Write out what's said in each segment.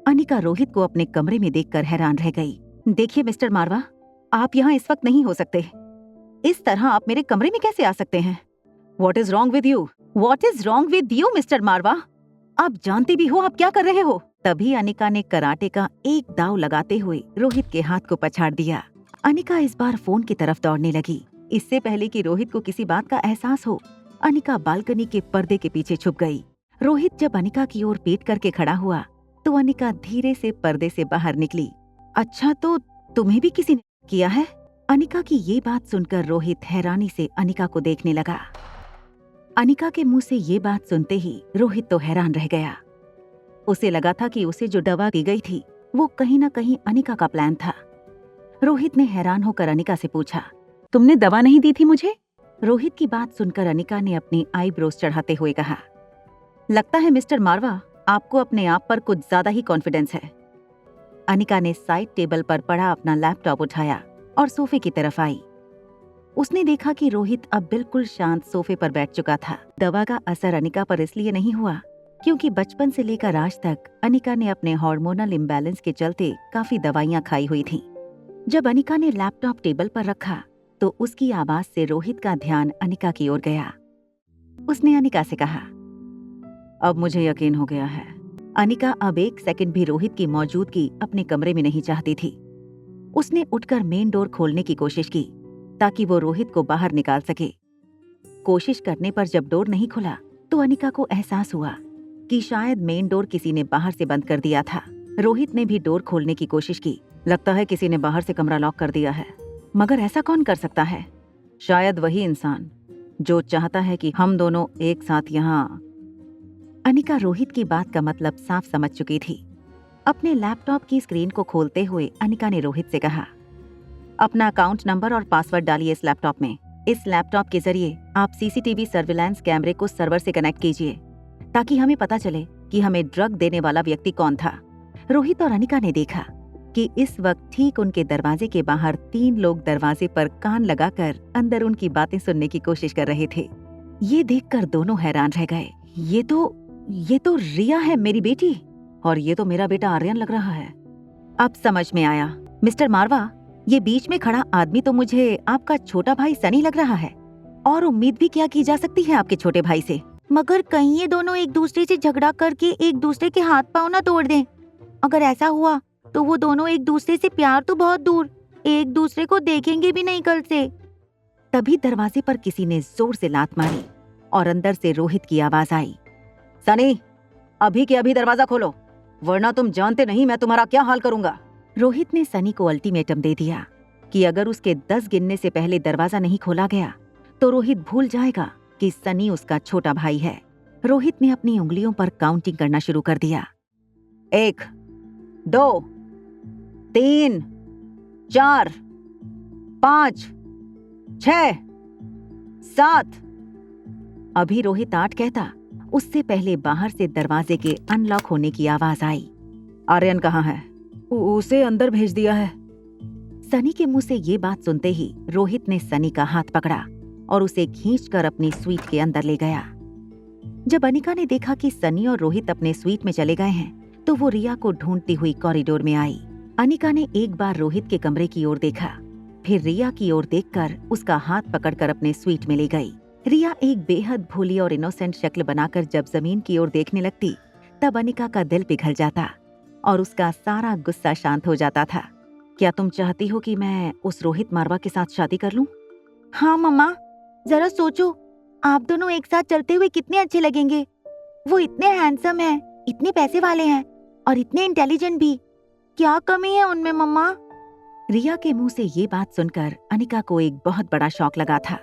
अनिका रोहित को अपने कमरे में देखकर हैरान रह गई। देखिए मिस्टर मारवा, आप यहाँ इस वक्त नहीं हो सकते। इस तरह आप मेरे कमरे में कैसे आ सकते हैं? What is wrong with you? What is wrong with you, mister Marwa? आप जानते भी हो आप क्या कर रहे हो? तभी अनिका ने कराटे का एक दाव लगाते हुए रोहित के हाथ को पछाड़ दिया। अनिका इस बार फोन की तरफ दौड़ने लगी। इससे पहले कि रोहित को किसी बात का एहसास हो, अनिका बालकनी के पर्दे के पीछे छुप गई। रोहित जब अनिका की ओर पीट करके खड़ा हुआ तो अनिका धीरे से पर्दे से बाहर निकली। अच्छा, तो तुम्हें भी किसी ने किया है? अनिका की ये बात सुनकर रोहित हैरानी से अनिका को देखने लगा। अनिका के मुंह से ये बात सुनते ही रोहित तो हैरान रह गया। उसे लगा था कि उसे जो दवा दी गई थी वो कहीं न कहीं अनिका का प्लान था। रोहित ने हैरान होकर अनिका से पूछा, तुमने दवा नहीं दी थी मुझे? रोहित की बात सुनकर अनिका ने अपनी आईब्रोज चढ़ाते हुए कहा, लगता है मिस्टर मारवा आपको अपने आप पर कुछ ज्यादा ही कॉन्फिडेंस है। अनिका ने साइड टेबल पर पड़ा अपना लैपटॉप उठाया और सोफे की तरफ आई। उसने देखा कि रोहित अब बिल्कुल शांत सोफे पर बैठ चुका था। दवा का असर अनिका पर इसलिए नहीं हुआ क्योंकि बचपन से लेकर आज तक अनिका ने अपने हार्मोनल इम्बैलेंस के चलते काफी दवाइयां खाई हुई थीं। जब अनिका ने लैपटॉप टेबल पर रखा तो उसकी आवाज से रोहित का ध्यान अनिका की ओर गया। उसने अनिका से कहा, अब मुझे यकीन हो गया है। अनिका अब एक सेकंड भी रोहित की मौजूदगी अपने कमरे में नहीं चाहती थी। उसने उठकर मेन डोर खोलने की कोशिश की ताकि वो रोहित को बाहर निकाल सके। कोशिश करने पर जब डोर नहीं खुला तो अनिका को एहसास हुआ कि शायद मेन डोर किसी ने बाहर से बंद कर दिया था। रोहित ने भी डोर खोलने की कोशिश की। लगता है किसी ने बाहर से कमरा लॉक कर दिया है, मगर ऐसा कौन कर सकता है? शायद वही इंसान जो चाहता है कि हम दोनों एक साथ यहाँ। अनिका रोहित की बात का मतलब साफ समझ चुकी थी। अपने लैपटॉप की स्क्रीन को खोलते हुए अनिका ने रोहित से कहा, अपना अकाउंट नंबर और पासवर्ड डालिए इस लैपटॉप में। इस लैपटॉप के जरिए आप सीसीटीवी सर्विलांस कैमरे को सर्वर से कनेक्ट कीजिए ताकि हमें पता चले कि हमें ड्रग देने वाला व्यक्ति कौन था। रोहित और अनिका ने देखा कि इस वक्त ठीक उनके दरवाजे के बाहर 3 लोग दरवाजे पर कान लगाकर अंदर उनकी बातें सुनने की कोशिश कर रहे थे। ये देखकर दोनों हैरान रह गए। ये तो रिया है, मेरी बेटी, और ये तो मेरा बेटा आर्यन लग रहा है। अब समझ में आया। मिस्टर मारवा, ये बीच में खड़ा आदमी तो मुझे आपका छोटा भाई सनी लग रहा है, और उम्मीद भी क्या की जा सकती है आपके छोटे भाई से। मगर कहीं ये दोनों एक दूसरे से झगड़ा करके एक दूसरे के हाथ पांव ना तोड़ दें। अगर ऐसा हुआ तो वो दोनों एक दूसरे से प्यार तो बहुत दूर, एक दूसरे को देखेंगे भी नहीं कल से। तभी दरवाजे पर किसी ने जोर से लात मारी और अंदर से रोहित की आवाज आई, सनी, अभी के अभी दरवाजा खोलो, वरना तुम जानते नहीं मैं तुम्हारा क्या हाल करूंगा। रोहित ने सनी को अल्टीमेटम दे दिया कि अगर उसके 10 गिनने से पहले दरवाजा नहीं खोला गया तो रोहित भूल जाएगा कि सनी उसका छोटा भाई है। रोहित ने अपनी उंगलियों पर काउंटिंग करना शुरू कर दिया। 1, 2, 3, 4, 5, 6, 7। अभी रोहित 8 कहता, उससे पहले बाहर से दरवाजे के अनलॉक होने की आवाज आई। आर्यन कहाँ है? उसे अंदर भेज दिया है। सनी के मुंह से ये बात सुनते ही रोहित ने सनी का हाथ पकड़ा और उसे खींचकर अपनी स्वीट के अंदर ले गया। जब अनिका ने देखा कि सनी और रोहित अपने स्वीट में चले गए हैं तो वो रिया को ढूंढती हुई कॉरिडोर में आई। अनिका ने एक बार रोहित के कमरे की ओर देखा, फिर रिया की ओर देखकर उसका हाथ पकड़कर अपने स्वीट में ले गई। रिया एक बेहद भोली और इनोसेंट शक्ल बनाकर जब जमीन की ओर देखने लगती तब अनिका का दिल पिघल जाता और उसका सारा गुस्सा शांत हो जाता था। क्या तुम चाहती हो कि मैं उस रोहित मारवा के साथ शादी कर लूं? हाँ मम्मा, जरा सोचो, आप दोनों एक साथ चलते हुए कितने अच्छे लगेंगे। वो इतने हैंडसम हैं, इतने पैसे वाले हैं और इतने इंटेलिजेंट भी। क्या कमी है उनमें मम्मा? रिया के मुंह से ये बात सुनकर अनिका को एक बहुत बड़ा शौक लगा था।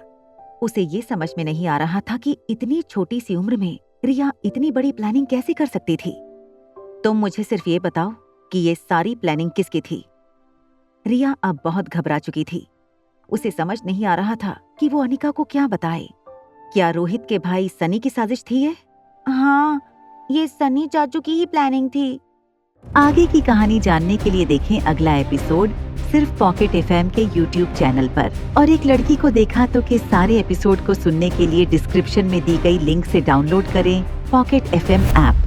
उसे ये समझ में नहीं आ रहा था कि इतनी छोटी सी उम्र में रिया इतनी बड़ी प्लानिंग कैसे कर सकती थी। तुम मुझे सिर्फ ये बताओ कि ये सारी प्लानिंग किसकी थी? रिया अब बहुत घबरा चुकी थी। उसे समझ नहीं आ रहा था कि वो अनिका को क्या बताए। क्या रोहित के भाई सनी की साजिश थी ये? हाँ, ये सनी चाचू की ही प्लानिंग थी। आगे की कहानी जानने के लिए देखें अगला एपिसोड सिर्फ पॉकेट एफएम के यूट्यूब चैनल पर। और एक लड़की को देखा तो के सारे एपिसोड को सुनने के लिए डिस्क्रिप्शन में दी गई लिंक से डाउनलोड करें पॉकेट एफएम ऐप।